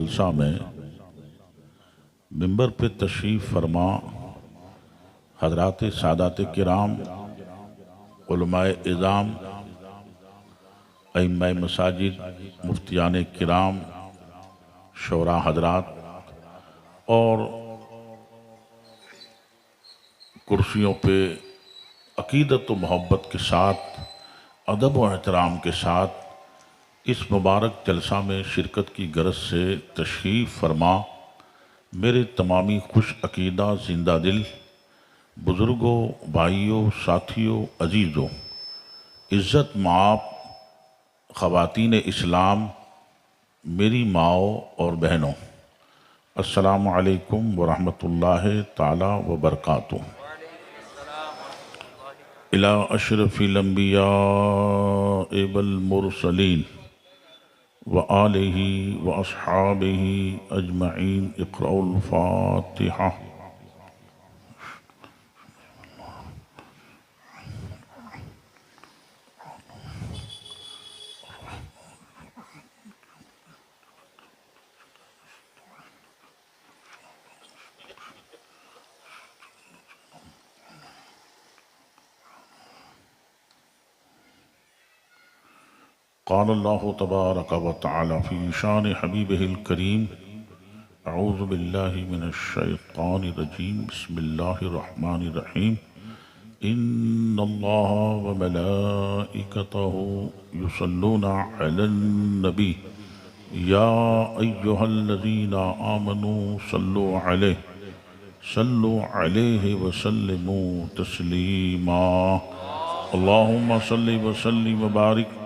जलसा में मिंबर पे तशरीफ़ फरमा हज़रात सादात किराम, उलमाए इज़ाम, अइम्माए मसाजिद, मुफ्तियान किराम, शोरा हज़रात और कुर्सियों पे अक़ीदत व मोहब्बत के साथ, अदब व एहतराम के साथ इस मुबारक जलसा में शिरकत की गरज से तशरीफ़ फरमा मेरे तमामी खुश अक़ीदा ज़िंदा दिल बुज़ुर्गों, भाइयों, साथियों, अजीज़ों, इज़्ज़त माप ख़वातीन इस्लाम, मेरी माओ और बहनों, अस्सलामु अलैकुम व रहमतुल्लाहि ताला व बरकातुहू। इला अशरफिल अंबिया वल मुरसलीन व आलिही व अस्हाबिही अजमईन। इक़राउल फ़ातिहा। क़ाल अल्लाहु तबारक व तआला फ़ी शान हबीबिहिल करीम। अऊज़ु बिल्लाहि मिनश शैतानिर रजीम। बिस्मिल्लाहिर रहमानिर रहीम। इन्नल्लाह व मलाइकतहु युसल्लूना अलन नबी या अय्युहल्लज़ीना आमनू सल्लु अलैहि व सल्लिमू तस्लीमा। अल्लाहुम्मा सल्लि व सल्लिम व बारिक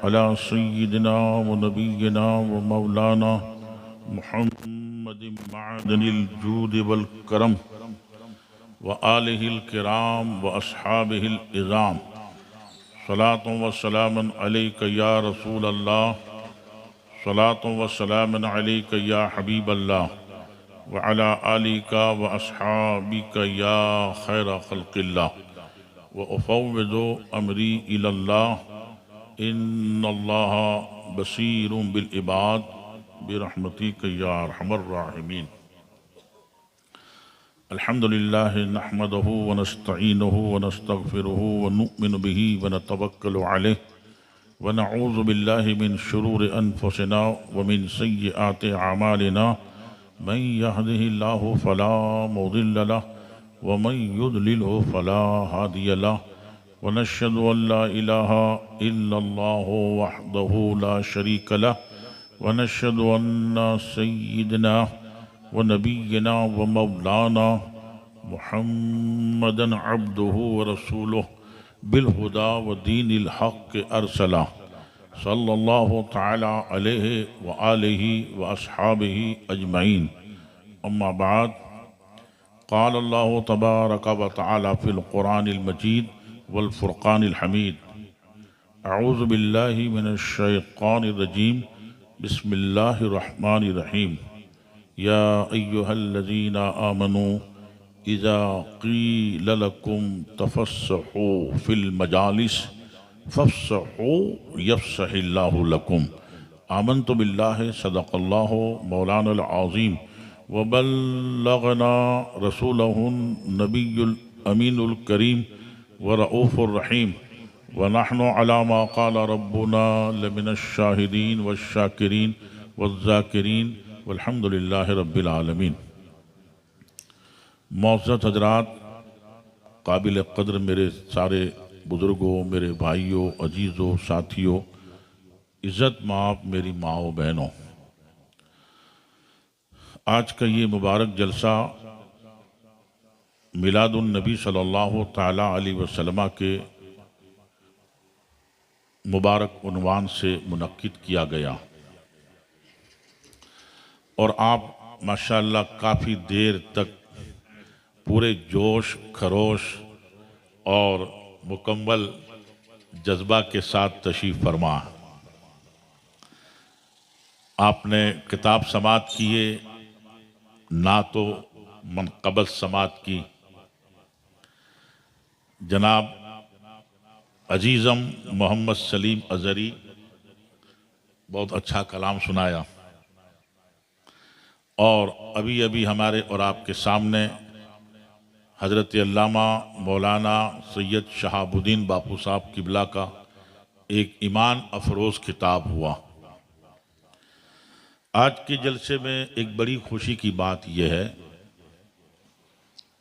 अला सय्यिदिना व नबिय्यिना व मौलाना मुहम्मदिन मअदनिल जूद वल करम व आलिहिल किराम व अस्हाबिहिल इज़ाम। सलातुं व सलामुन अलैका या रसूल अल्लाह, सलातुं व सलामुन अलैका या हबीब अल्लाह व अला आलिका व अस्हाबिका या खैर खल्क़िल्लाह व उफ़व्विदु अमरी इलल्लाह। इन्नल्लाह बसीरुम बिल इबाद बिरहमतिका या अरहमर राहिमीन। अल्हम्दुलिल्लाहि नहमदुहु व नस्तईनुहु व नस्तगफिरुहु व नु'मिनु बिही व नतवक्कलु अलैहि व नऊज़ु बिल्लाहि मिन शुरूरि अनफुसिना व मिन सय्यिआति अमालिना। मन यहदिहिल्लाहु फला मुदिल्ल लहु व मन युद्लिलहु फला हादिय लहु व नशहदु अन ला इलाहा इल्लल्लाहु वहदहु ला शरीक लहु व नशहदु अन्ना सय्यिदना व नबिय्यना व मौलाना मुहम्मदन अब्दुहु व रसूलुहु बिलहुदा व दीनिल हक़्क़ अरसला सल्लल्लाहु तआला अलैहि व आलिहि व अस्हाबिहि अजमईन। अम्मा बाद। क़ाल अल्लाहु तबारक व तआला फ़िल क़ुरानिल मजीद वल फ़ुरक़ानिल हमीद। अऊज़ु बिल्लाहि मिनश शैतानिर रजीम। बिस्मिल्लाहिर रहमानिर रहीम। या अय्युहल्लज़ीना आमनू इज़ा क़ील लकुम तफ़स्सहू फ़िल मजालिस फ़फ़्सहू यफ़्सहिल्लाहु लकुम। आमन्तु बिल्लाहि सदक़ल्लाहु मौलानल आज़ीम व बल्लग़ना रसूलहुन नबियुल अमीनुल करीम व रऊफ़ुर रहीम व नहनु अला मा क़ाल रब्बुना लमिनश शाहिदीन वश्शाकिरीन वज़्ज़ाकिरीन वल्हम्दुलिल्लाहि रब्बिल आलमीन। मौज़्ज़त हज़रात, काबिल क़द्र मेरे सारे बुज़ुर्गों, मेरे भाइयों, अजीज़ों, साथियों, इज़्ज़त माप मेरी माओ बहनों, आज का ये मुबारक जलसा मिलादुन नबी सल्लल्लाहु ताला अलैहि वसल्लम के मुबारक उन्वान से मुनक्किद किया गया और आप माशाअल्लाह काफ़ी देर तक पूरे जोश खरोश और मुकम्मल जज्बा के साथ तशरीफ़ फरमा। आपने किताब समात किए, ना तो मनक़बत समात की। जनाब अजीज़म मोहम्मद सलीम अज़हरी बहुत अच्छा कलाम सुनाया। और अभी अभी हमारे और आपके सामने हज़रत अल्लामा मौलाना सैयद शहाबुद्दीन बापू साहब किबला का एक ईमान अफरोज़ खिताब हुआ। आज के जलसे में एक बड़ी खुशी की बात यह है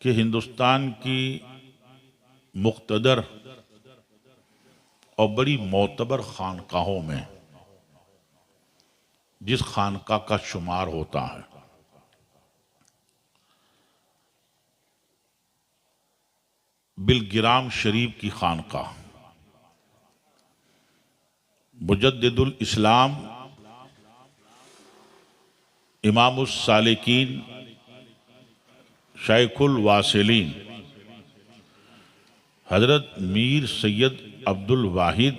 कि हिंदुस्तान की मुक़्तदर और बड़ी मोतबर खानकाहों में जिस खानका का शुमार होता है, बिलगिराम शरीफ की खानका, मुजद्दिदुल इस्लाम इमामुस सालिकीन शाइखुल वासिलीन हज़रत मीर सैयद अब्दुल वाहिद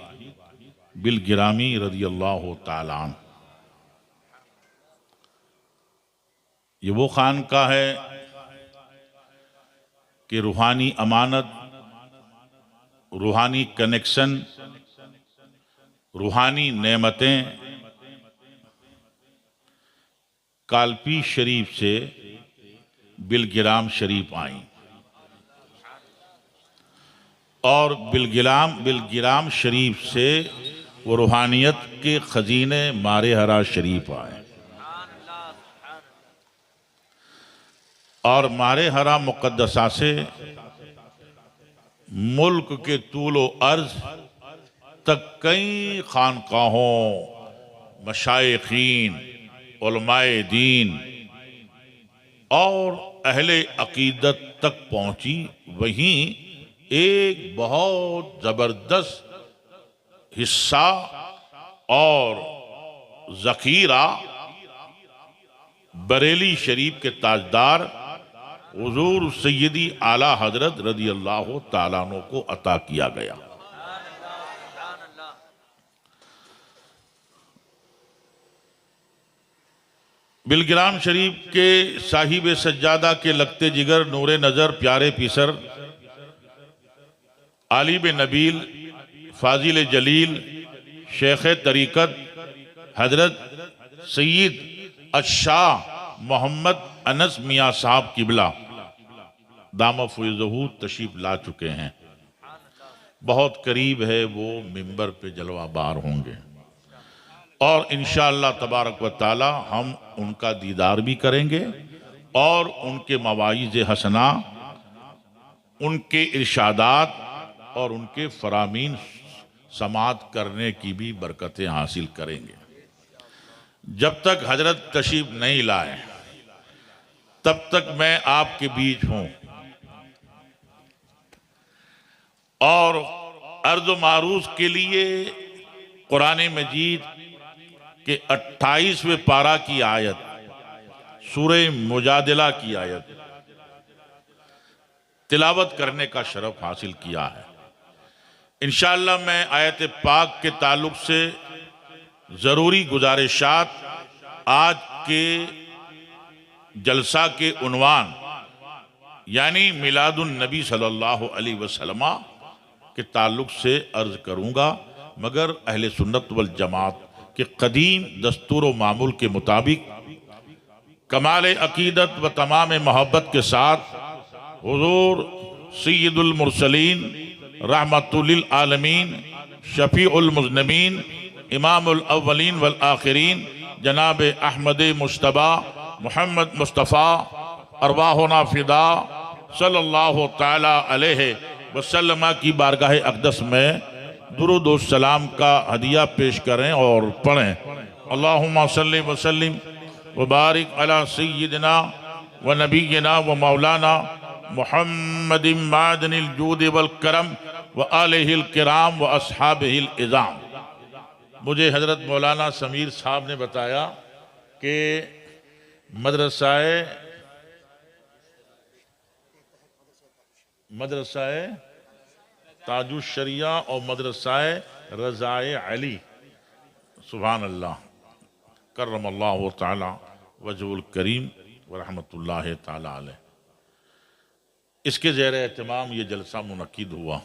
बिलगिरामी रज़ियल्लाहु ताला अन्हु, ये वो खानका है कि रूहानी अमानत, रूहानी कनेक्शन, रूहानी नेमतें कालपी शरीफ से बिलगिराम शरीफ आईं और बिलगिराम शरीफ से वो रूहानियत के खजीने मारे हरा शरीफ आए और मारे हरा मुक़द्दसा से मुल्क के तूलो अर्ज तक कई खानकाहों, मशाइखीन, उलमाए दीन और अहले अकीदत तक पहुंची। वहीं एक बहुत ज़बरदस्त हिस्सा और ज़ख़ीरा बरेली शरीफ के ताजदार हुजूर सैयदी आला हजरत रज़ियल्लाहु ताला अन्हु को अता किया गया। बिलगिराम शरीफ के साहिब सज्जादा के लगते जिगर, नूरे नज़र, प्यारे पीसर, आलिब नबील, फाजिल जलील, शेख तरीक़त हजरत सईद अशाह मोहम्मद अनस मियाँ साहब किबला दाम फ़ुज़हू तशरीफ ला चुके हैं। बहुत करीब है वो मिंबर पे जलवाबार होंगे और इंशाअल्लाह तबारक व ताला हम उनका दीदार भी करेंगे और उनके मवाइज़ हसना, उनके इरशादात और उनके फरामीन समात करने की भी बरकतें हासिल करेंगे। जब तक हजरत तशरीफ नहीं लाए तब तक मैं आपके बीच हूं और अर्ज़ मारूज़ के लिए कुरान मजीद के 28वें पारा की आयत, सूरह मुजादिला की आयत तिलावत करने का शरफ हासिल किया है। इंशाअल्लाह मैं आयत पाक के ताल्लुक से ज़रूरी गुजारिशात आज के जलसा के उन्वान यानी मिलादुन नबी सल्लल्लाहु अलैहि वसल्लम के ताल्लुक से अर्ज करूँगा, मगर अहले सुन्नत वल जमात के कदीम दस्तूर व मामूल के मुताबिक कमाल अकीदत व तमाम मोहब्बत के साथ हुजूर सय्यदुल मुरसलीन रहमतुल लिल आलमीन शफीउल मुज़नबीन इमामुल अव्वलीन वल आखिरीन जनाब अहमद मुश्तबा मोहम्मद मुस्तफ़ा अरवाहुना फ़िदा सल्लल्लाहु ताला अलैहि वसल्लम की बारगाह अक़दस में दुरूद व सलाम का हदिया पेश करें और पढ़ें। अल्लाहुम्मा सल्लि व सल्लिम व बारिक अला सय्यिदिना व नबीना व मौलाना मुहम्मदिन मादनिल जूद वल करम व आलिहिल किराम व अस्हाबिहिल इज़ाम। मुझे हज़रत मौलाना समीर साहब ने बताया कि मदरसाए ताजुश शरिया और मदरसाए रज़ाए अली, सुभान अल्लाह, करमल्लाहु ताला वजहुल करीम व रहमतुल्लाहि ताला अलैह, इसके ज़ेर एहतमाम ये जलसा मुनक्किद हुआ।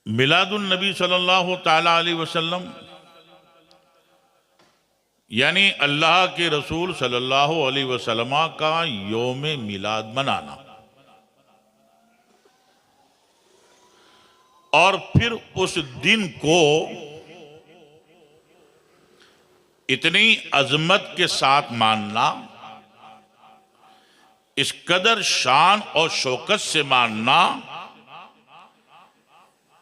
मिलादुन नबी सल्लल्लाहु ताला अलैहि वसल्लम यानी अल्लाह के रसूल सल्लल्लाहु अलैहि वसल्लम का यौम मिलाद मनाना और फिर उस दिन को इतनी अजमत के साथ मानना, इस कदर शान और शौकत से मानना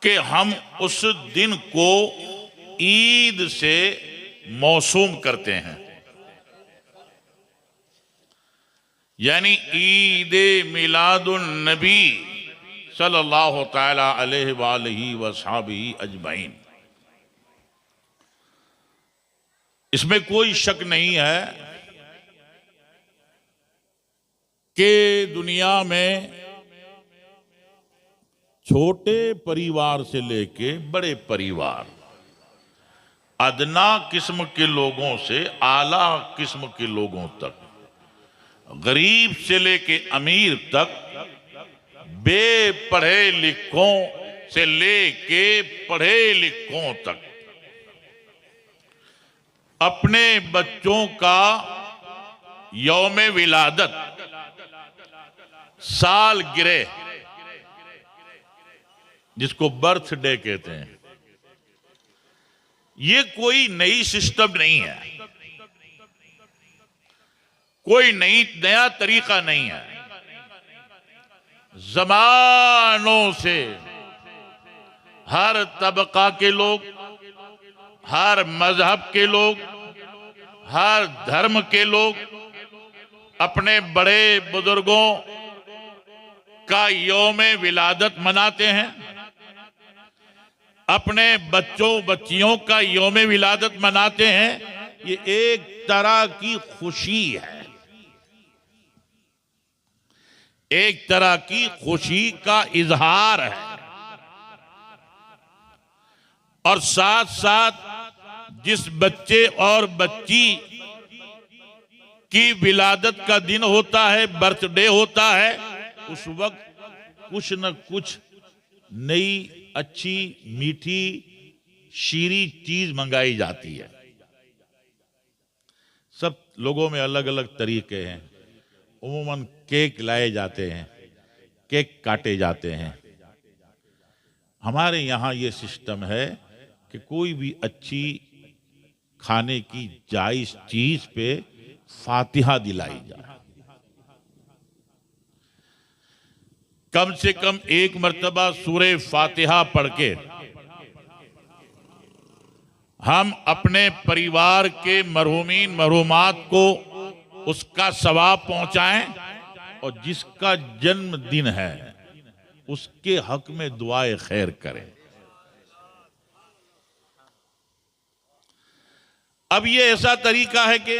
कि हम उस दिन को ईद से मौसूम करते हैं। यानी ईद मिलादुन नबी सल्लल्लाहु ताला अलैहि वालैहि वसहबिही अजमईन। इसमें कोई शक नहीं है कि दुनिया में छोटे परिवार से लेके बड़े परिवार, अदना किस्म के लोगों से आला किस्म के लोगों तक, गरीब से लेके अमीर तक, बेपढ़े लिखों से लेके पढ़े लिखों तक अपने बच्चों का यौम विलादत, सालगिरह जिसको बर्थडे कहते हैं, ये कोई नई सिस्टम नहीं है, कोई नया तरीका नहीं है। जमानों से हर तबका के लोग, हर मजहब के लोग, हर धर्म के लोग अपने बड़े बुजुर्गों का यौम विलादत मनाते हैं, अपने बच्चों बच्चियों का यौम विलादत मनाते हैं। ये एक तरह की खुशी है, एक तरह की खुशी का इजहार है। और साथ साथ जिस बच्चे और बच्ची की विलादत का दिन होता है, बर्थडे होता है, उस वक्त कुछ न कुछ नई अच्छी मीठी शीरी चीज मंगाई जाती है। सब लोगों में अलग अलग तरीके हैं। उम्मन केक लाए जाते हैं, केक काटे जाते हैं। हमारे यहाँ ये सिस्टम है कि कोई भी अच्छी खाने की जायज चीज पे फातिहा दिलाई जाए। कम से कम एक मर्तबा सूरे फातिहा पढ़ के हम अपने परिवार के मरहूमीन मरहूमात को उसका सवाब पहुंचाएं और जिसका जन्मदिन है उसके हक में दुआए खैर करें। अब ये ऐसा तरीका है कि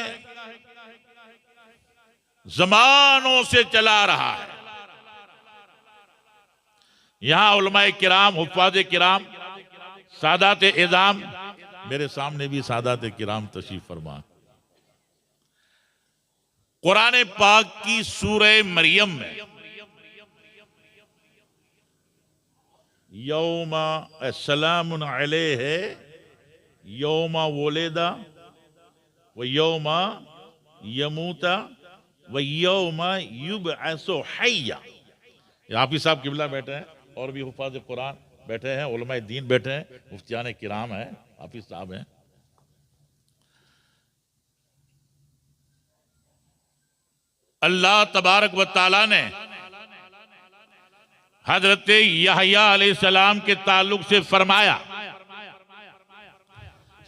जमानों से चला रहा है। यहां उलमाए किराम, हुफ्फाज़े किराम, सादात एज़ाम, मेरे सामने भी सादात किराम तशरीफ फरमा, कुरान पाक की सूरह मरियम में यौमा सलामुन अलैहि यौमा वुलिदा व यौमा यमूता व यौमा युबअसु हय्या। हाफिज साहब किबला बैठे हैं और भी हुफ्फाज़े कुरान बैठे हैं, उलमाए दीन बैठे हैं, मुफ्तियान किराम हैं, हाफिज साहब हैं। अल्लाह तबारक व तआला ने हजरत यहया अलैहिस्सलाम के ताल्लुक से फरमाया,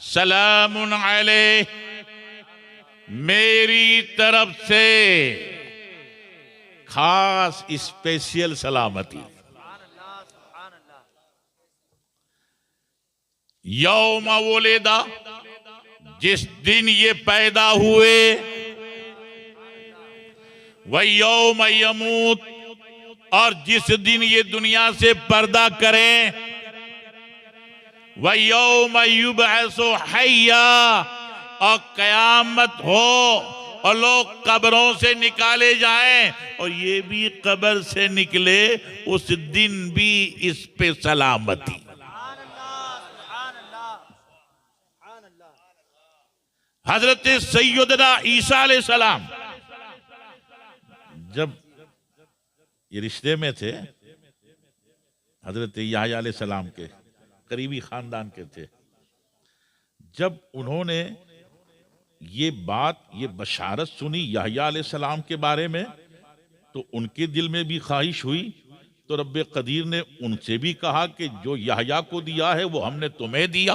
सलामुन अलैहि, मेरी तरफ से खास स्पेशल सलामती। यौम वुलिदा, जिस दिन ये पैदा हुए, व यौम यमूत, और जिस दिन ये दुनिया से पर्दा करें, व यौम युबअसु हय्या, और कयामत हो और लोग कब्रों से निकाले जाएं और ये भी कब्र से निकले, उस दिन भी इस पे सलामती। हजरत सैयदना ईसा अलैहिस्सलाम जब ये रिश्ते में थे, हजरत याह्या अलैहिस्सलाम के करीबी खानदान के थे, जब उन्होंने ये बात, ये बशारत सुनी याह्या अलैहिस्सलाम के बारे में, तो उनके दिल में भी ख्वाहिश हुई। तो रब्बे कदीर ने उनसे भी कहा कि जो याह्या को दिया है वो हमने तुम्हें दिया।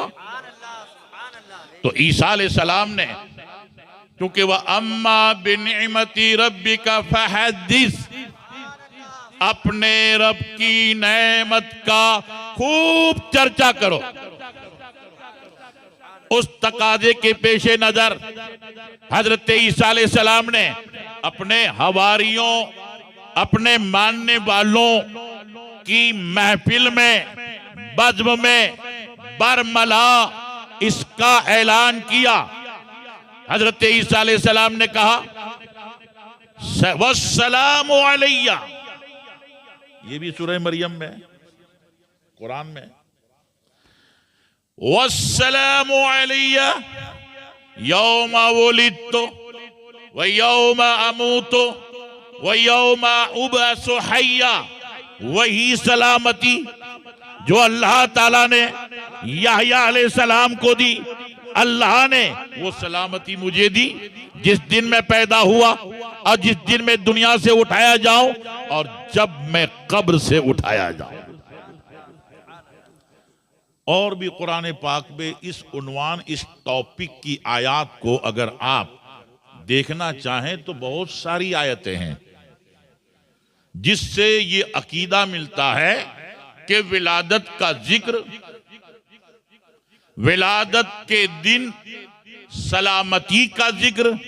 तो ईसा अलैहिस्सलाम ने, क्योंकि वह अम्मा बिनिअमति रब्बिका फहद्दिस, अपने रब की नेमत का खूब चर्चा करो। उस तकाजे के पेशे नजर हजरत ईसा अलैहिस्सलाम ने अपने हवारियों, अपने मानने वालों की महफिल में, बज़्म में बरमला इसका ऐलान किया। हजरत ईसा अलैहिस्सलाम ने कहा वस्सलामु अलैया, ये भी सूरह मरियम में, कुरान में, वस्सलामु अलैया यौमा वुलिदतु व यौमा अमूतु व यौमा उबअसु हय्या। वही सलामती जो अल्लाह ताला ने याह्या अलैहिस्सलाम को दी, अल्लाह ने वो सलामती मुझे दी जिस दिन मैं पैदा हुआ और जिस दिन मैं दुनिया से उठाया जाऊं और जब मैं कब्र से उठाया जाऊं। और भी कुरान पाक में इस उन्वान, इस टॉपिक की आयत को अगर आप देखना चाहें तो बहुत सारी आयतें हैं जिससे ये अकीदा मिलता है कि विलादत का जिक्र, विलादत के दिन सलामती का जिक्र,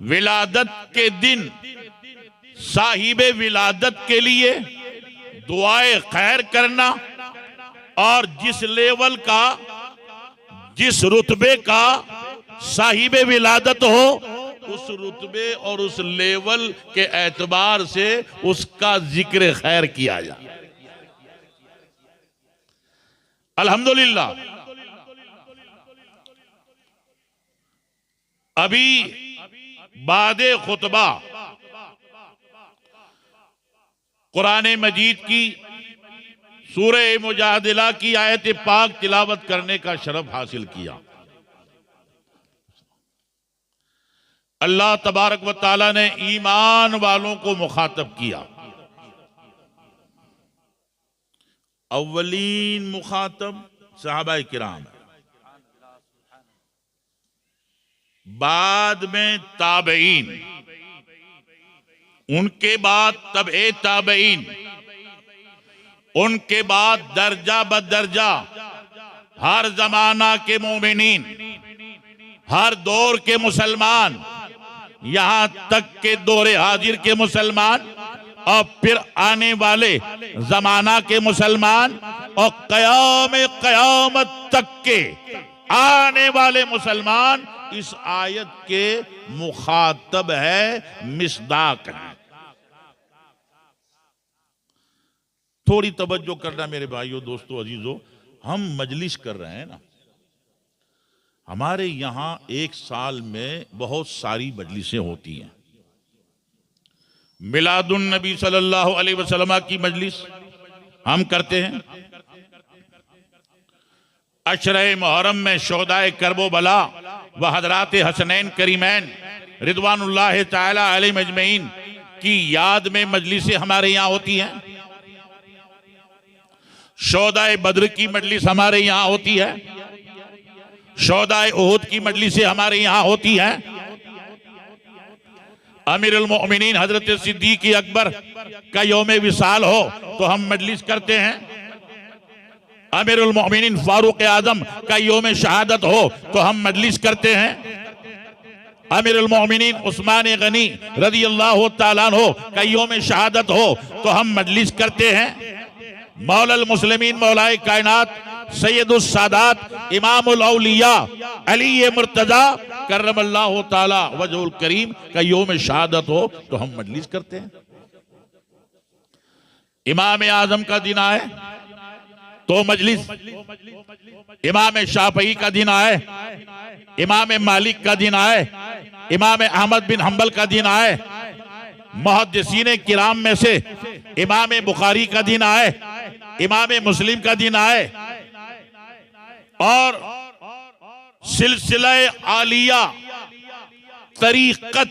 विलादत के दिन साहिबे विलादत के लिए दुआए खैर करना, और जिस लेवल का, जिस रुतबे का साहिबे विलादत हो, उस रुतबे और उस लेवल के एतबार से उसका जिक्र खैर किया जाए। अल्हम्दुलिल्लाह, अभी बादे खुतबा कुरान मजीद की सूरह मुजादिला की आयत पाक तिलावत करने का शरफ हासिल किया। अल्लाह तबारक व तआला ने ईमान वालों को मुखातब किया। अव्वलीन मुखातब सहाबाए किराम, बाद में ताबईन, उनके बाद तबए ताबईन, उनके बाद दर्जा बदर्जा हर जमाना के मोमिनीन, हर दौर के मुसलमान, यहां तक के दौरे हाजिर के मुसलमान, और फिर आने वाले जमाना के मुसलमान, और कयामत तक के आने वाले मुसलमान इस आयत के मुखातब है, मिसदाक है। थोड़ी तवज्जो करना मेरे भाइयों, दोस्तों, अजीजों, हम मजलिस कर रहे हैं ना, हमारे यहां एक साल में बहुत सारी मजलिसें होती हैं। मिलादुन नबी सल्लल्लाहु अलैहि वसल्लम की मजलिस हम करते हैं। अशरे मुहर्रम में शोहदाए करबो बला व हजरात हसनैन करीमैन रिदवानुल्लाह ताला अलैहिम अजमईन की याद में मजलिसें हमारे यहाँ होती हैं। शोहदाए बद्र की मजलिस हमारे यहाँ होती है। शोहदाए उहुद की मजलिसें हमारे यहाँ होती है। अमीरुल मोमिनीन हजरत सिद्दीक अकबर का यौम विसाल हो तो हम मजलिस करते हैं। अमीरुल मोमिनीन फारूक आजम का यौम शहादत हो तो हम मजलिस करते हैं। अमीरुल मोमिनीन उस्मान गनी रज़ी अल्लाह तआला अन्हु का यौम शहादत हो तो हम मजलिस करते हैं। मौलल मुस्लिमीन मौलाए कायनात सैयदुस सादात इमामुल औलिया अली मुर्तजा करमल्लाहु ताला वजहुल करीम का यौम शहादत हो तो हम मजलिस करते हैं। इमाम आजम का दिन आए, तो मजलिस इमाम शाफई का दिन आए, इमाम मालिक का दिन आए, इमाम अहमद बिन हंबल का दिन आए, मुहद्दिसीन किराम में से इमाम बुखारी का दिन आए, इमाम मुस्लिम का दिन आए, और सिलसिला आलिया तरीक़त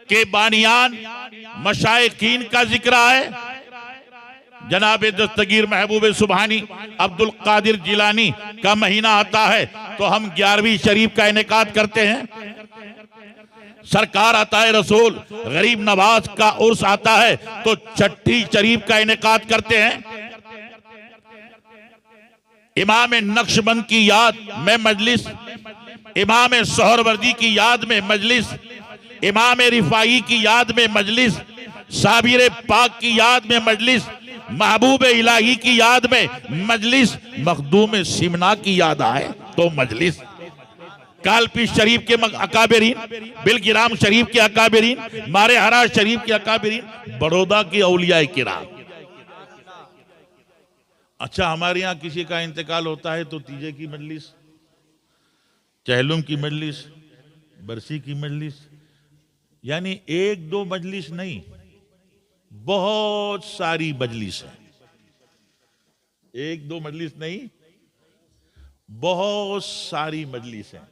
के बानियान मशाइखीन का जिक्र आए, जनाब दस्तगीर महबूब सुबहानी अब्दुल कादिर जिलानी का महीना आता है तो हम 11वीं शरीफ का इनेकाद करते हैं। सरकार आता है रसूल गरीब नवाज का उर्स आता है तो 6ठी शरीफ का इनेकाद करते हैं। इमाम नक्शबंद की याद में मजलिस, इमाम सोहरवर्दी की याद में मजलिस, इमाम रिफाई की याद में मजलिस, साबिर पाक की याद में मजलिस, महबूब इलाही की याद में मजलिस, मखदूम सिमना की याद आए तो मजलिस, कालपी शरीफ के अकाबरीन, बिलगिराम शरीफ के अकाबरीन, मारे हरा शरीफ के अकाबरीन, बड़ौदा की औलिया किराम। अच्छा, हमारे यहाँ किसी का इंतकाल होता है तो तीजे की मजलिस, चहलुम की मजलिस, बरसी की मजलिस, यानी 1-2 मजलिस नहीं, बहुत सारी मजलिस है। 1-2 मजलिस नहीं, बहुत सारी मजलिस है।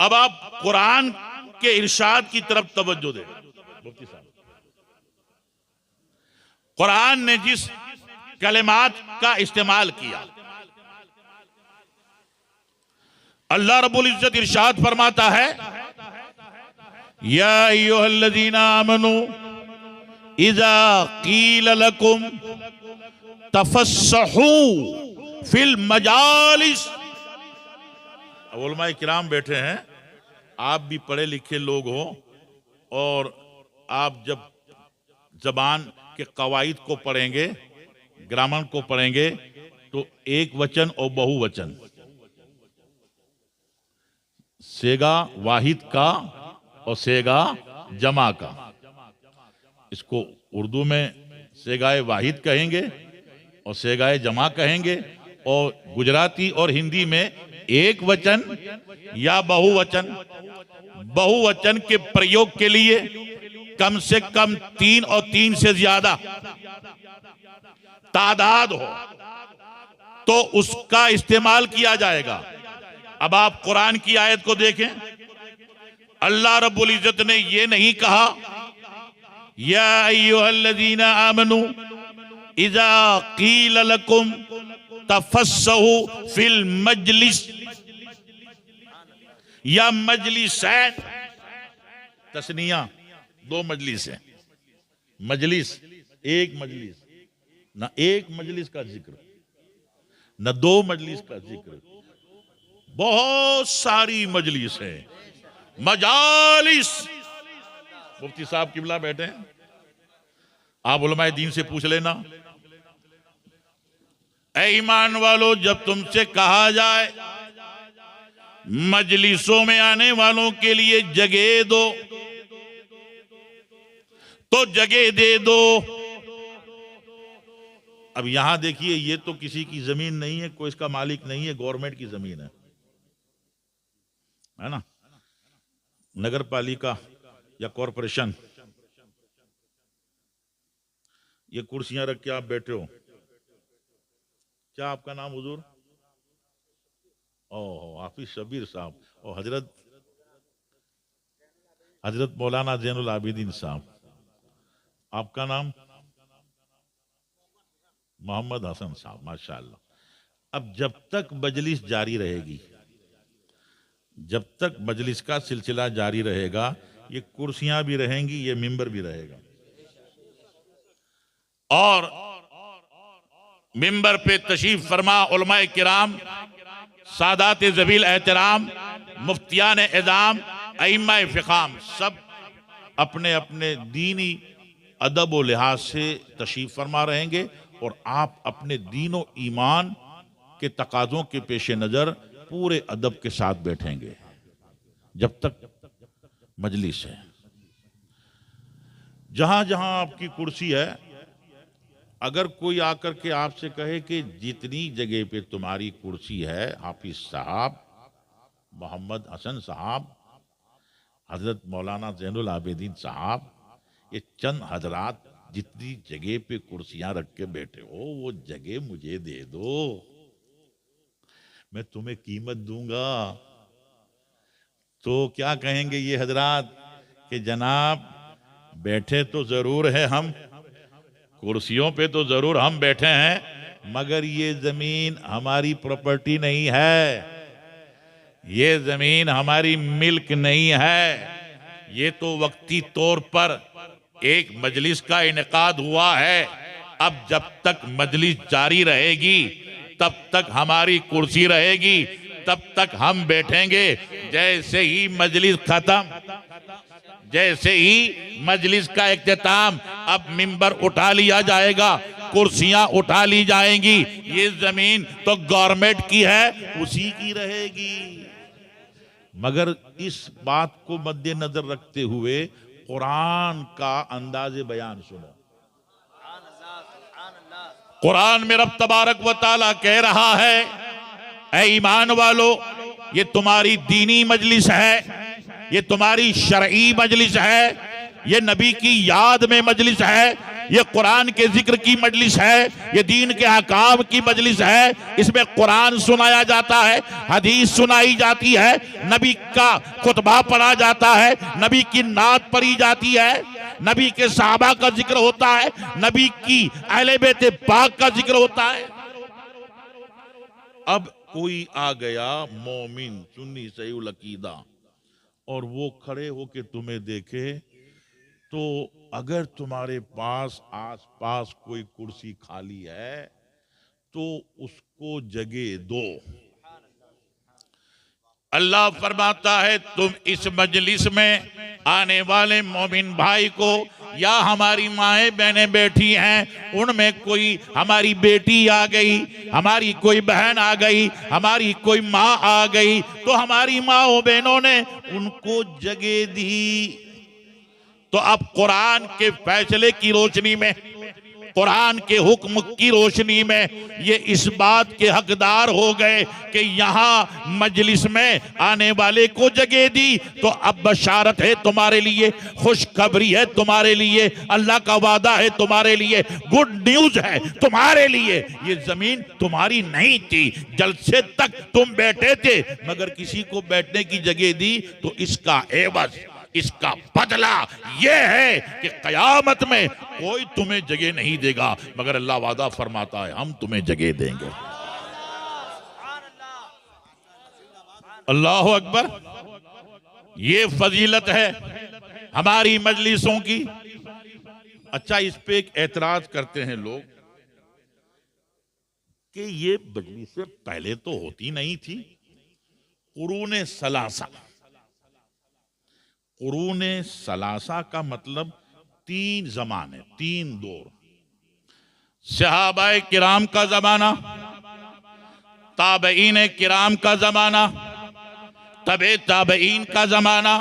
अब आप कुरान के इरशाद की तरफ तवज्जो दें। मुफ्ती साहब, कुरान ने जिस कलिमात का इस्तेमाल किया, अल्लाह रब्बुल इज्जत इरशाद फरमाता है, या अय्युहल्लज़ीना आमनू इज़ा क़ील लकुम तफ़स्सहू फिल मजालिस। उलमाए किराम बैठे हैं, आप भी पढ़े लिखे लोग हो, और आप जब जबान के कवायद को पढ़ेंगे, ग्रामर को पढ़ेंगे, तो एक वचन और बहुवचन, सेगा वाहिद का और सेगा जमा का, इसको उर्दू में सेगाए वाहिद कहेंगे और सेगाए जमा कहेंगे, और गुजराती और हिंदी में एक वचन या बहुवचन। बहुवचन के प्रयोग के लिए कम से कम 3 और 3 से ज्यादा तादाद हो तो उसका इस्तेमाल किया जाएगा। अब आप कुरान की आयत को देखें, अल्लाह रब्बुल इज्जत ने यह नहीं कहा या अय्युहल्लज़ीना आमनू इज़ा क़ील लकुम तफ़स्सहू फिल मजलिस या मजलिसैन, तस्निया 2 मजलिस है, मजलिस एक मजलिस, ना एक मजलिस का जिक्र न 2 मजलिस का जिक्र, बहुत सारी मजलिस है, मजालिस। मुफ्ती साहब किबला बैठे हैं, आप उलमाए दीन से पूछ लेना, ऐ ईमान वालों, जब तुमसे कहा जाए मजलिसों में आने वालों के लिए जगह दो तो जगह दे दो। अब यहां देखिए, ये तो किसी की जमीन नहीं है, कोई इसका मालिक नहीं है, गवर्नमेंट की जमीन है ना, नगर पालिका या कॉरपोरेशन। ये कुर्सियां रख के आप बैठे हो, क्या आपका नाम हुजूर? ओह, हाफिज शबीर साहब, और हजरत मौलाना जैनुल आबिदीन साहब, आपका नाम? मोहम्मद हसन साहब, माशाअल्लाह। अब जब तक मजलिस जारी रहेगी, जब तक मजलिस का सिलसिला जारी रहेगा, ये कुर्सियां भी रहेंगी, ये मिंबर भी रहेगा, और मिंबर पे तशरीफ फरमा उलमाए किराम, सादात ज़बील एहतराम, मुफ्तियान एज़ाम, अइम्मा फ़िक़ाम, सब अपने अपने दीनी अदब व लिहाज से तशरीफ फरमा रहेंगे, और आप अपने दीनो ईमान के तकाज़ों के पेश नज़र पूरे अदब के साथ बैठेंगे जब तक मजलिस है। जहां जहां आपकी कुर्सी है, अगर कोई आकर के आपसे कहे कि जितनी जगह पे तुम्हारी कुर्सी है, हाफिज साहब, मोहम्मद हसन साहब, हजरत मौलाना जैनुल आबिदीन साहब, ये चंद हजरात जितनी जगह पे कुर्सियां रख के बैठे हो, वो जगह मुझे दे दो, मैं तुम्हें कीमत दूंगा। तो क्या कहेंगे ये हजरात कि जनाब बैठे तो जरूर है हम, कुर्सियों पे तो जरूर हम बैठे हैं, मगर ये जमीन हमारी प्रॉपर्टी नहीं है, ये जमीन हमारी मिल्क नहीं है। ये तो वक्ती तौर पर एक मजलिस का इनेकाद हुआ है। अब जब तक मजलिस जारी रहेगी तब तक हमारी कुर्सी रहेगी, तब तक हम बैठेंगे। जैसे ही मजलिस खत्म, जैसे ही मजलिस का इख्तिताम, अब मिंबर उठा लिया जाएगा, कुर्सियां उठा ली जाएंगी, ये जमीन तो गवर्नमेंट की है, उसी की रहेगी। मगर इस बात को मद्देनजर रखते हुए कुरान का अंदाज़े बयान सुनो। कुरान में रब तबारक व ताला कह रहा है, ऐ ईमान वालो, ये तुम्हारी दीनी मजलिस है, ये तुम्हारी शरई मजलिस है, ये नबी की याद में मजलिस है, ये कुरान के जिक्र की मजलिस है, ये दीन के अहकाम की मजलिस है। इसमें कुरान सुनाया जाता है, हदीस सुनाई जाती है, नबी का खुतबा पढ़ा जाता है, नबी की नात पढ़ी जाती है, नबी के सहाबा का जिक्र होता है, नबी की अहले बैत पाक का जिक्र होता है। अब कोई आ गया मोमिन सुन्नी सही अकीदा और वो खड़े होके तुम्हें देखे, तो अगर तुम्हारे पास आसपास कोई कुर्सी खाली है तो उसको जगह दो। अल्लाह फरमाता है, तुम इस मजलिस में आने वाले मोमिन भाई को, या हमारी माएँ बहनें बैठी हैं, उनमें कोई हमारी बेटी आ गई, हमारी कोई बहन आ गई, हमारी कोई माँ आ गई, तो हमारी माँ बहनों ने उनको जगह दी। तो अब कुरान के फैसले की रोशनी में, कुरान के हुक्म की रोशनी में ये इस बात के हकदार हो गए कि यहाँ मजलिस में आने वाले को जगह दी। तो अब बशारत है तुम्हारे लिए, खुशखबरी है तुम्हारे लिए, अल्लाह का वादा है तुम्हारे लिए, गुड न्यूज है तुम्हारे लिए। ये जमीन तुम्हारी नहीं थी, जलसे तक तुम बैठे थे, मगर किसी को बैठने की जगह दी, तो इसका एवज, इसका बदला यह है कि कयामत में कोई तुम्हें जगह नहीं देगा, मगर अल्लाह वादा फरमाता है हम तुम्हें जगह देंगे। अल्लाह अकबर। ये फजीलत है हमारी मजलिसों की। अच्छा, इस पे एक एतराज करते हैं लोग कि ये मजलिसें पहले तो होती नहीं थी। कुरूने सलासा, कुरूने सलासा का मतलब 3 जमाने, 3 दौर। सहाबाए किराम का जमाना, ताबईन किराम का जमाना, तबे ताबईन का जमाना।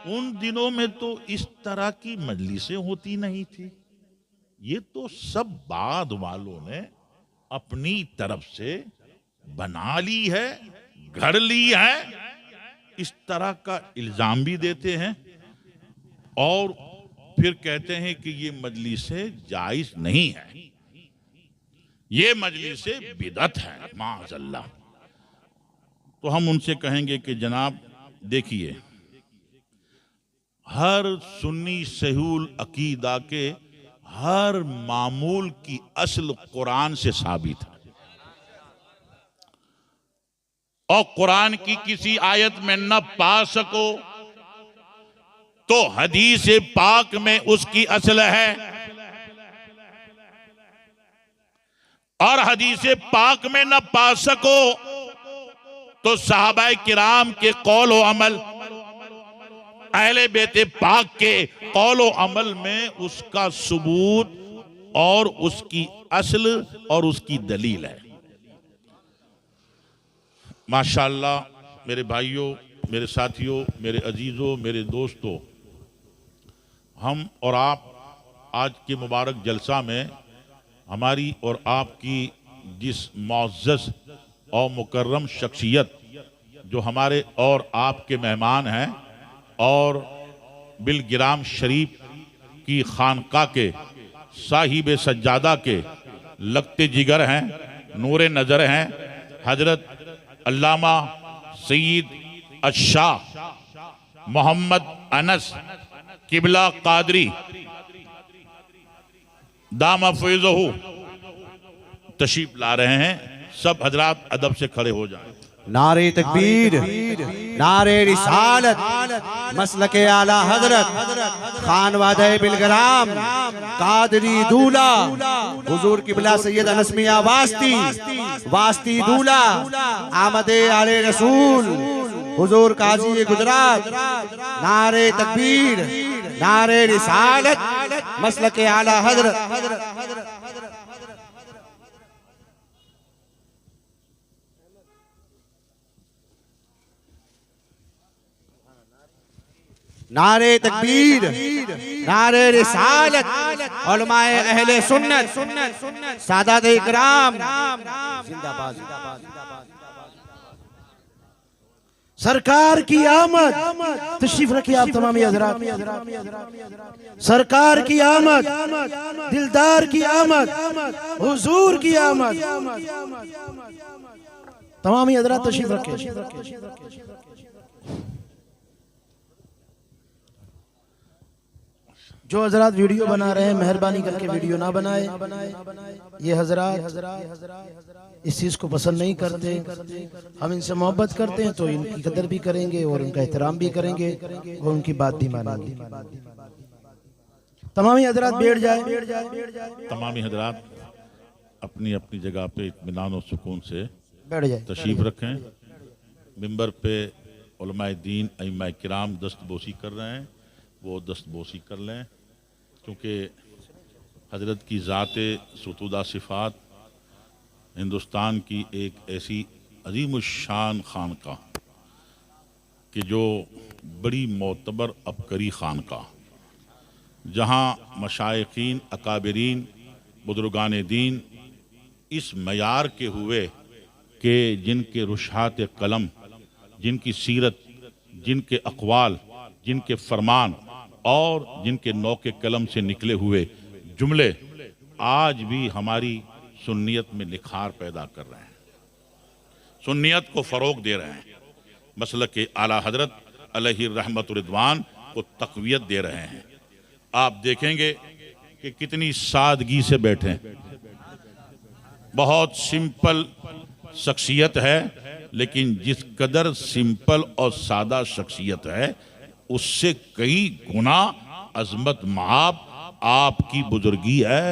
उन दिनों में तो इस तरह की मजलिसें होती नहीं थी। ये तो सब बाद वालों ने अपनी तरफ से बना ली है, गढ़ ली है। इस तरह का इल्जाम भी देते हैं और फिर कहते हैं कि ये मजलिसें जायज नहीं है, ये मजलिसें बिदअत है, माअज़ल्लाह। तो हम उनसे कहेंगे कि जनाब देखिए, हर सुन्नी सहूल अकीदा के हर मामूल की असल कुरान से साबित है, और कुरान की किसी आयत में न पा सको तो हदीस पाक में उसकी असल है, और हदीस पाक में न पा सको तो सहाबाए किराम के कौल व अमल, अहले बेते पाक के कौल व अमल में उसका सबूत और उसकी असल और उसकी दलील है। माशाअल्लाह मेरे भाइयों, मेरे साथियों, मेरे अजीजों, मेरे दोस्तों, हम और आप आज के मुबारक जलसा में हमारी और आपकी जिस मुअज़्ज़ज़ और मुकर्रम शख्सियत जो हमारे और आपके मेहमान हैं और बिलगिराम शरीफ की खानका के साहिब सज्जादा के लगते जिगर हैं, नूरे नज़र हैं, हजरत अल्लामा सईद अशाह मोहम्मद अनस किबला कादरी दामा फैज़हू तशरीफ ला रहे हैं। सब हजरात अदब से खड़े हो जाएं। नारे तकबीर, नारे रिसालत, मसलके आला हजरत खानवादे बिलग्राम कादरी दूल्हा हुजूर किबला सैयद अनस मियां वास्ती दूल्हा आमदे आले रसूल हुजूर काजी गुजरात। नारे तकबीर, नारे रिसालत, मसलके आला हजरत। नारे तकबीर, नारे रिसालत, उलमाए अहले सुन्नत, सादात इकराम जिंदाबाद। सरकार की आमद, तशरीफ रखिए आप तमामी हज़रात। सरकार की आमद, दिलदार की आमद, हुजूर की आमद। तमामी हज़रात तशरीफ रखिए। जो हजरात वीडियो बना रहे हैं मेहरबानी करके वीडियो ना बनाए। ये हजरात इस चीज को पसंद नहीं करते। हम इनसे मोहब्बत करते हैं तो इनकी कदर भी करेंगे और उनका एहतराम भी करेंगे और उनकी बात भी मानेंगे। तमामी हजरात बैठ जाए। तमामी हजरात अपनी अपनी जगह पे इत्मीनान और सुकून से बैठ जाए, तशरीफ रखें। मिंबर पे उलमाए दीन अइम्मा किराम दस्तबोसी कर रहे हैं, वो दस्तबोसी कर लें, क्योंकि हजरत की ज़ात सुतूदा सिफ़ात हिंदुस्तान की एक ऐसी अज़ीमुश्शान खानका कि जो बड़ी मोतबर अबकरी खानका, जहाँ मशाइखीन अकाबरीन बुजुर्गान दीन इस मयार के हुए कि जिनके रुशात कलम, जिनकी सीरत, जिनके अक़वाल, जिनके फरमान और जिनके नौके कलम से निकले हुए जुमले आज भी हमारी सुन्नियत में निखार पैदा कर रहे हैं, सुन्नियत को फ़रोग दे रहे हैं, मसलक आला हजरत अलैहि रहमत रिदवान को तक़वियत दे रहे हैं। आप देखेंगे कि कितनी सादगी से बैठे हैं। बहुत सिंपल शख्सियत है, लेकिन जिस कदर सिंपल और सादा शख्सियत है उससे कई गुना अजमत महाब आपकी बुजुर्गी है,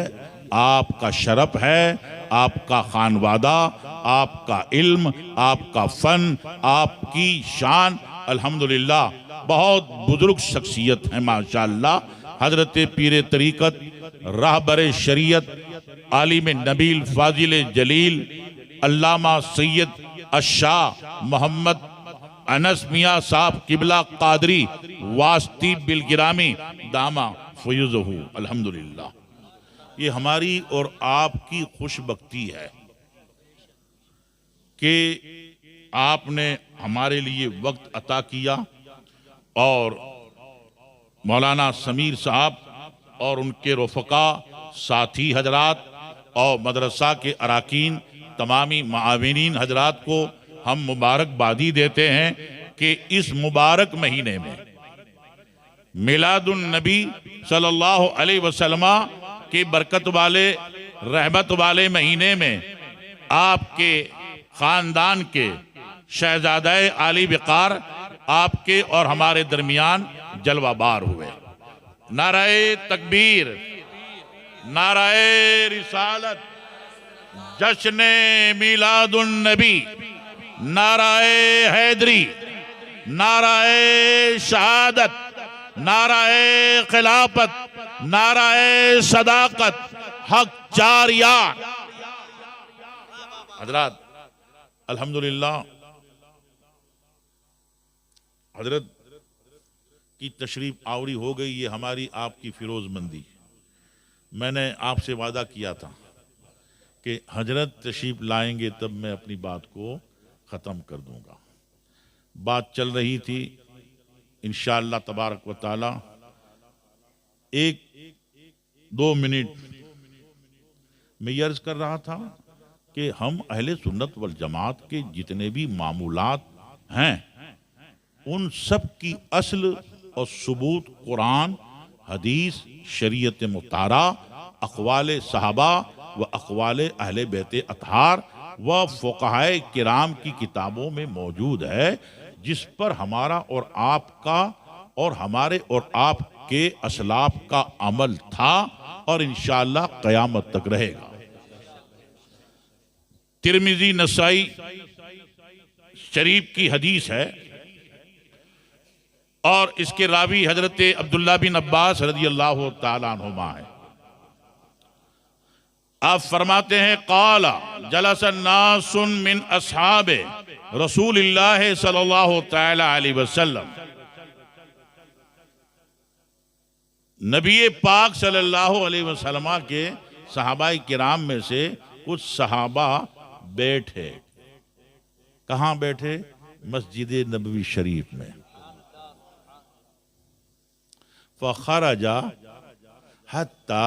आपका शरफ है, आपका खानवादा, आपका इल्म, आपका फन, आपकी शान। अल्हम्दुलिल्लाह बहुत बुजुर्ग शख्सियत है माशाअल्लाह। हजरत पीर तरीक़त, राहबर शरीयत, आलिम नबील फाजिल जलील अल्लामा सैयद अशाह मोहम्मद अनस मियां साहब किबला कादरी वास्ती बिलगिरामी दामा फयूज़हू। अल्हम्दुलिल्लाह ये हमारी और आपकी खुशबख्ती है कि आपने हमारे लिए वक्त अता किया और मौलाना समीर साहब और उनके रफ़का साथी हजरात और मदरसा के अराकीन तमामी माविनीन हजरात को हम मुबारकबादी देते हैं कि इस मुबारक महीने में मिलादुन नबी सल्लल्लाहु अलैहि वसल्लम के बरकत वाले रहमत वाले महीने में आपके खानदान के शहजादे आली वक़ार आपके और हमारे दरमियान जलवाबार हुए। नाराए तकबीर, नाराए रिसालत, जश्न मिलादुन नबी, नाराए हैदरी, नाराए शहादत, नाराए खिलाफत, नाराए सदाकत, हक चार यार। हजरात अल्हम्दुलिल्लाह हजरत की तशरीफ आवरी हो गई, ये हमारी आपकी फिरोजमंदी। मैंने आपसे वादा किया था कि हजरत तशरीफ लाएंगे तब मैं अपनी बात को ख़त्म कर दूंगा। बात चल रही थी, इंशाअल्लाह तबारक व ताला 1-2 मिनट में ये अर्ज कर रहा था कि हम अहले सुन्नत वल जमात के जितने भी मामूलात हैं उन सब की असल और सबूत कुरान, हदीस, शरीयत मुतारा, अक़वाल सहाबा व अक़वाल अहले बैत अतहार व फ़ुक़हाए किराम की किताबों में मौजूद है, जिस पर हमारा और आपका और हमारे और आपके असलाफ का अमल था और इंशाअल्लाह क़यामत तक रहेगा। तिरमिज़ी, नसाई शरीफ की हदीस है और इसके रावी हजरत अब्दुल्ला बिन अब्बास रज़ियल्लाहु ताला अन्हुमा है। आप फरमाते हैं, क़ाला जलसा नासुन मिन अस्हाबे रसूलिल्लाह सल्लल्लाहु ताला अलैहि वसल्लम, नबी पाक सल्लल्लाहु अलैहि वसल्लम के सहाबाए किराम में से कुछ सहाबा बैठे। कहाँ बैठे? मस्जिद नबवी शरीफ में। फ़ख़रजा हत्ता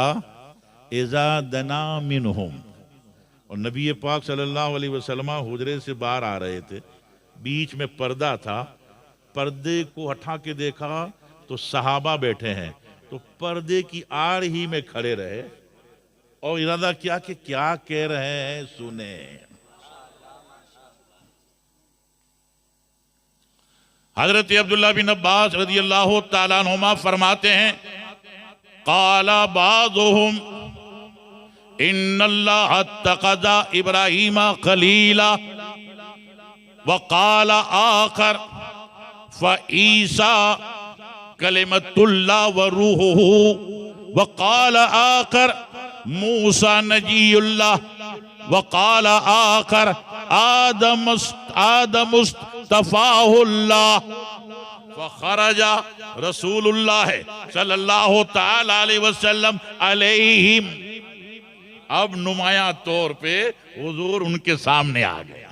इज़ा दना मिनहुम, और नबी पाक सल्लल्लाहु अलैहि वसल्लम हुजरे से बाहर आ रहे थे, बीच में पर्दा था, पर्दे को हटा के देखा तो सहाबा बैठे हैं, तो पर्दे की आड़ ही में खड़े रहे और इरादा किया कि क्या कह रहे हैं सुने। हजरत अब्दुल्ला बिन अब्बास रज़ियल्लाहु ताला अन्हुमा फरमाते हैं, क़ाला बाज़ुहुम इन्नल्लाह तक़ज़ा इब्राहीमा खलीला व क़ाला आखर फ़ईसा कलिमतुल्लाह व रूहुहु व क़ाला आखर मूसा नजीयुल्लाह व क़ाला आखर आदमुस्तफ़ाहुल्लाह फ़ख़रजा रसूलुल्लाह सल्लल्लाहु ताला अलैहि वसल्लम अलैहिम। अब नुमाया तौर पे हुजूर उनके सामने आ गया।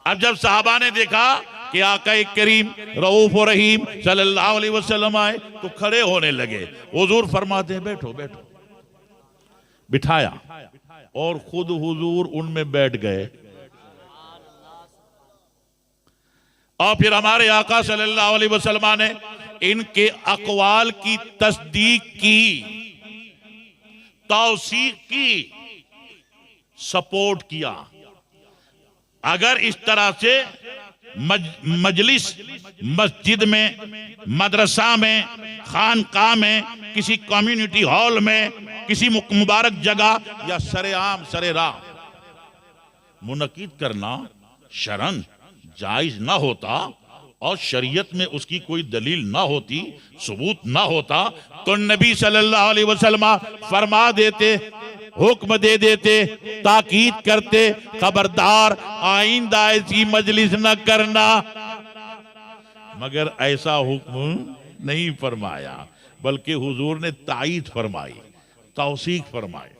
अब जब सहाबा ने देखा कि आका करीम रऊफ और रहीम सल्लल्लाहु अलैहि वसल्लम आए तो खड़े होने लगे। हुजूर फरमाते हैं, बैठो बैठो। बिठाया और खुद हुजूर उनमें बैठ गए। और फिर हमारे आका सल्लल्लाहु अलैहि वसल्लम ने इनके अक़वाल की तस्दीक की, तौसीक की, सपोर्ट किया। अगर इस तरह से मजलिस, मस्जिद में, मदरसा में, खानकाह में, किसी कम्युनिटी हॉल में, किसी मुबारक जगह या सरेआम सरेराह मुनक़िद करना शरन जायज ना होता और शरीयत में उसकी कोई दलील ना होती, सबूत ना होता, तो नबी सल्लल्लाहु अलैहि वसल्लम फरमा देते, हुक्म दे देते, ताकीद करते, खबरदार आइंदा ऐसी मजलिस न करना। मगर ऐसा हुक्म नहीं फरमाया, बल्कि हुजूर ने ताईद फरमाई, तौसीक फरमाई।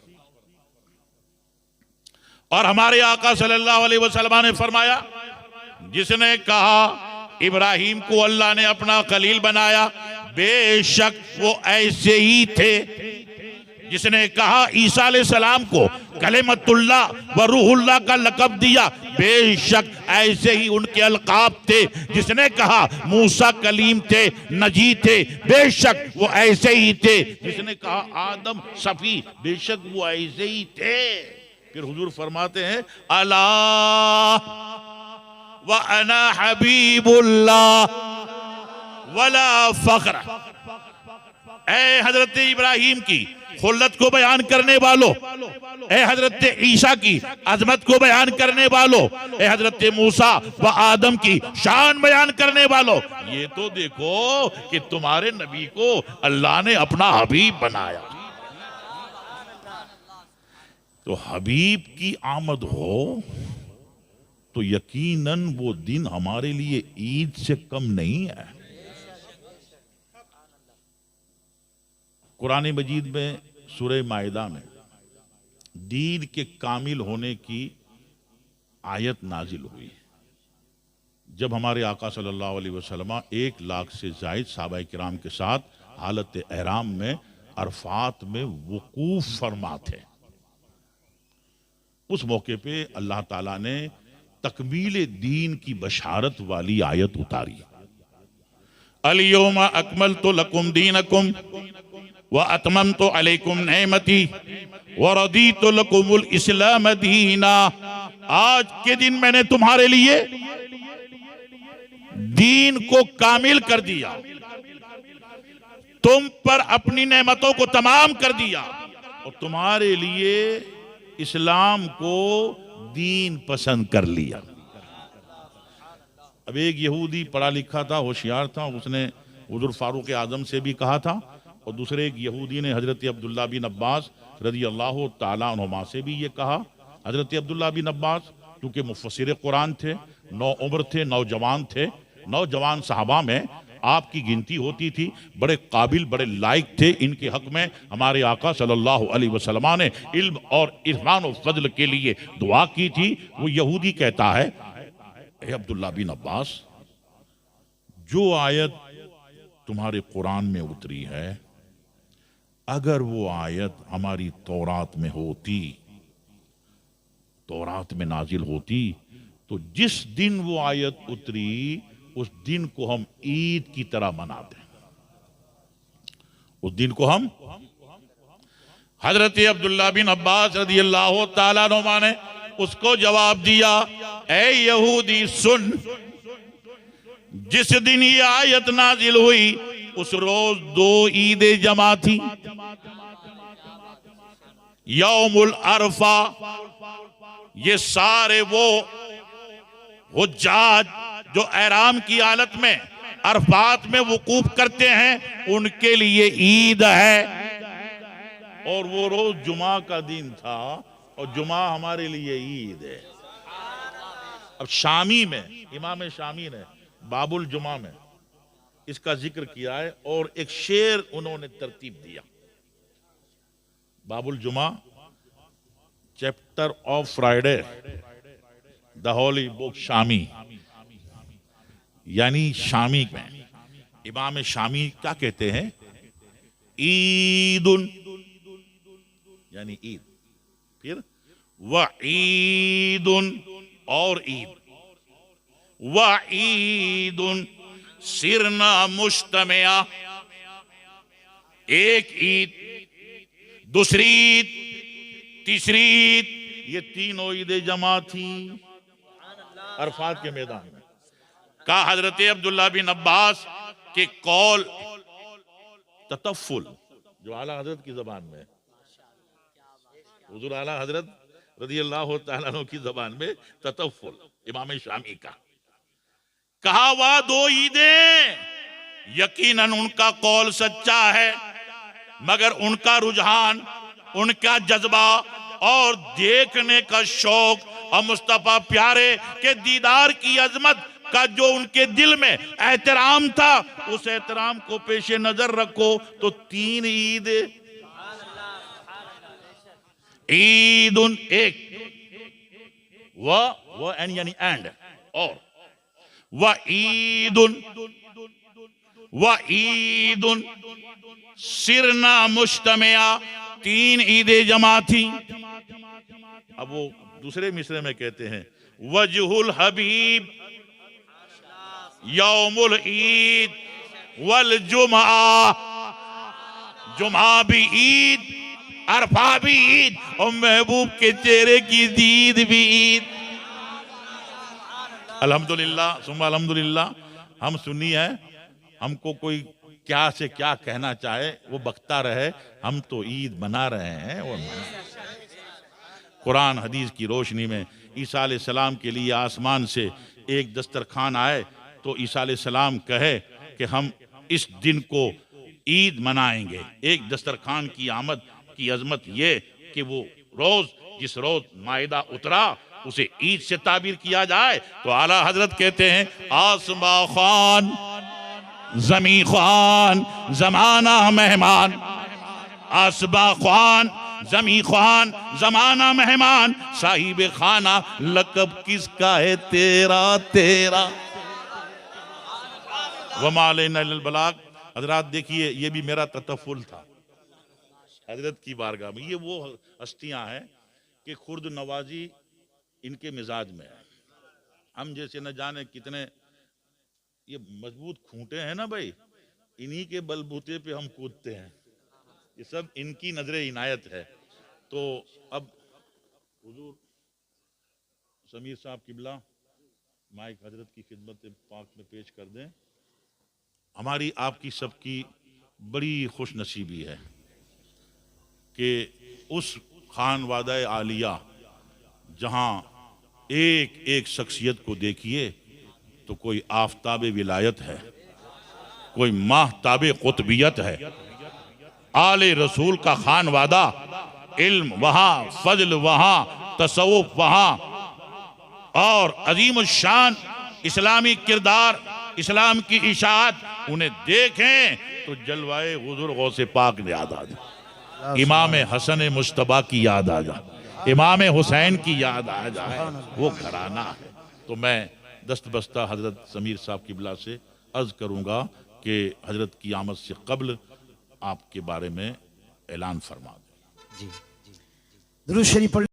और हमारे आका सल्लल्लाहु अलैहि वसल्लम ने फरमाया, जिसने कहा इब्राहिम को अल्लाह ने अपना खलील बनाया, बेशक वो ऐसे ही थे। जिसने कहा ईसा अलैहिस्सलाम को कलिमतुल्लाह व रूहुल्लाह का लक़ब दिया, बेशक ऐसे ही उनके अलक़ाब थे। जिसने कहा मूसा कलीम थे, नजी थे, बेशक वो ऐसे ही थे। जिसने कहा आदम सफ़ी, बेशक वो ऐसे ही थे। फिर हुजूर फरमाते हैं, अला व अना हबीबुल्लाह वला फ़ख्र। ए हजरत इब्राहिम की खुल्लत को बयान करने वालों, ए हजरत ईसा की अजमत को बयान करने वालों, ए हजरत मूसा व आदम की शान बयान करने वालों, ये तो देखो कि तुम्हारे नबी को अल्लाह ने अपना हबीब बनाया। तो हबीब की आमद हो तो यकीनन वो दिन हमारे लिए ईद से कम नहीं है। कुरान मजीद में सूरह माइदा में दीन के कामिल होने की आयत नाजिल हुई जब हमारे आका सल्लल्लाहु अलैहि वसल्लम 1 लाख से जायद सहाबा किराम के साथ हालत एहराम में अरफात में वकूफ फरमा थे। उस मौके पे अल्लाह ताला ने तकमील दीन की बशारत वाली आयत उतारी, अल-यौमा अकमलतु लकुम दीनकुम व अतममतु अलैकुम नेमती व रदीतु लकुमुल इस्लाम दीना। आज के दिन मैंने तुम्हारे लिए दीन को कामिल कर दिया, तुम पर अपनी नेमतों को तमाम कर दिया और तुम्हारे लिए इस्लाम को दीन पसंद कर लिया। अब एक यहूदी पढ़ा लिखा था, होशियार था, उसने हुजूर फारूक आजम से भी कहा था और दूसरे एक यहूदी ने हजरत अब्दुल्ला बिन अब्बास रज़ी अल्लाह ताला अन्हुमा से भी ये कहा। हजरत अब्दुल्ला बिन अब्बास क्योंकि मुफस्सिर कुरान थे, नौ उम्र थे, नौजवान थे, नौजवान सहाबा में आपकी गिनती होती थी, बड़े काबिल बड़े लायक थे। इनके हक में हमारे आका सल्लल्लाहु अलैहि वसल्लम ने इल्म और इरफान और फजल के लिए दुआ की थी। वो यहूदी कहता है, ए अब्दुल्ला बिन अब्बास, जो आयत तुम्हारे कुरान में उतरी है, अगर वो आयत हमारी तौरात में होती, तौरात में नाजिल होती, तो जिस दिन वो आयत उतरी उस दिन को हम ईद की तरह मनाते हैं। उस दिन को हम, हजरत अब्दुल्ला बिन अब्बास रज़ी अल्लाह ताला अन्हुमा ने उसको जवाब दिया, ए यहूदी सुन, जिस दिन ये आयत नाजिल हुई उस रोज 2 ईदें जमा थी, यौमुल अरफा, ये सारे वो हुज्जाज जो एहराम की हालत में अरफात में वकूफ करते हैं उनके लिए ईद है, और वो रोज जुमा का दिन था और जुमा हमारे लिए ईद है। अब शामी में, इमाम शामी ने बाबुल जुमा में इसका जिक्र किया है और एक शेर उन्होंने तरतीब दिया, बाबुल जुमा chapter of Friday the Holi book Shami, यानी शामी में इमाम शामी क्या कहते हैं, ईदुन यानी ईद, फिर व ईदुन और ईद, व ईदुन सिरना मुश्तमिया, एक ईद, दूसरी ईद, तीसरी ईद, ये तीनों ईदें जमा थी अरफात के मैदान में। कहा हजरत अब्दुल्ला बिन अब्बास के कौल ततफुल, जो आला हजरत की जबान में, हुजूर आला हजरत रज़ी अल्लाह ताला अन्हु की जबान में ततफुल, इमाम शामी का, कहा वह 2 ईदें, यकीनन उनका कौल सच्चा है, मगर उनका रुझान, उनका जज्बा और देखने का शौक और मुस्तफा प्यारे के दीदार की अजमत का जो उनके दिल में एहतराम था, उस एहतराम को पेश नजर रखो तो 3 ईद, ईदुन एक, व एंड यानी एंड, और व ईदुन सिरना मुश्तमिया, 3 ईदें जमा थी। अब वो दूसरे मिसरे में कहते हैं, वजहुल हबीब यौमुल ईद वल जुमा, जुमा भी ईद, अरफा भी ईद और महबूब के चेहरे की दीद भी ईद। अल्हम्दुलिल्लाह सुम्मा अल्हम्दुलिल्लाह। हम सुन्नी है, हमको कोई क्या से क्या कहना चाहे वो बकता रहे, हम तो ईद मना रहे हैं। वो कुरान हदीस की रोशनी में ईसा अलैहिस्सलाम के लिए आसमान से एक दस्तरखान आए तो ईसा अलैहिस्सलाम कहे कि हम इस दिन को ईद मनाएंगे। एक दस्तरखान की आमद की अजमत ये कि वो रोज जिस रोज माइदा उतरा उसे ईद से ताबीर किया जाए तो आला हजरत कहते हैं, आसमा खान जमी खान जमाना मेहमान, आसबा ख्वान, जमी ख्वान, जमाना मेहमान, साहिब खाना, लकब किसका है तेरा तेरा। वमालैना इल्लल बलाग। हजरात देखिए, ये भी मेरा ततफुल था हजरत की बारगाह में। ये वो हस्तियां हैं कि खुर्द नवाजी इनके मिजाज में है। हम जैसे न जाने कितने ये मजबूत खूंटे हैं ना भाई, इन्हीं के बलबूते पे हम कूदते हैं। ये सब इनकी नजरे इनायत है। तो अब हुजूर समीर साहब किबला माइक हजरत की खिदमत पाक में पेश कर दें। हमारी आपकी सबकी बड़ी खुश नसीबी है कि उस खानवादा आलिया जहां एक एक शख्सियत को देखिए तो कोई आफताब विलायत है, कोई माहताब कुतबियत है। आले रसूल का खानवादा, इल्म वहां, फजल वहां, तसव्वुफ वहां, और अजीम शान इस्लामी किरदार, इस्लाम की इशाअत, उन्हें देखें तो जलवाए हुजूर गौसे पाक याद आ जाए, इमाम हसन मुश्तबा की याद आ जाए, इमाम हुसैन की याद आ जाए। वो घराना है। तो मैं दस्त बस्ता हजरत समीर साहब किबला से अर्ज करूंगा कि हजरत की आमद से कब्ल आपके बारे में ऐलान फरमा दें। दुरूद शरीफ पढ़